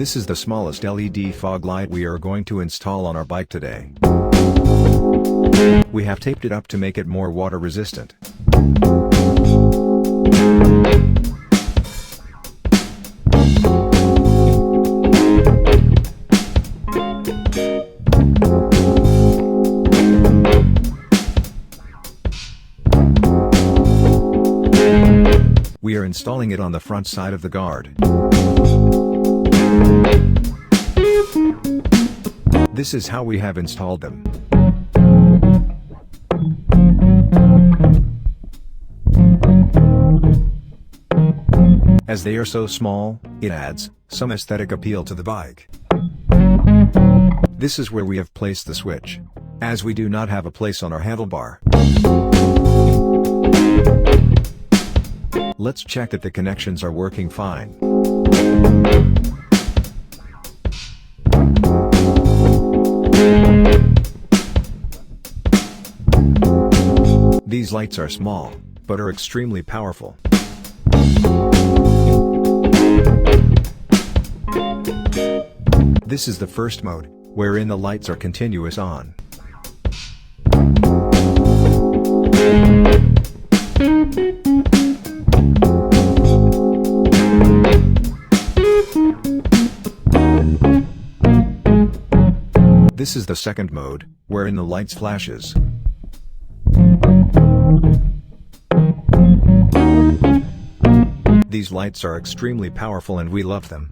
This is the smallest LED fog light we are going to install on our bike today. We have taped it up to make it more water resistant. We are installing it on the front side of the guard. This is how we have installed them. As they are so small, it adds some aesthetic appeal to the bike. This is where we have placed the switch, as we do not have a place on our handlebar. Let's check that the connections are working fine. These lights are small, but are extremely powerful. This is the first mode, wherein the lights are continuous on. This is the second mode, wherein the lights flashes. These lights are extremely powerful and we love them.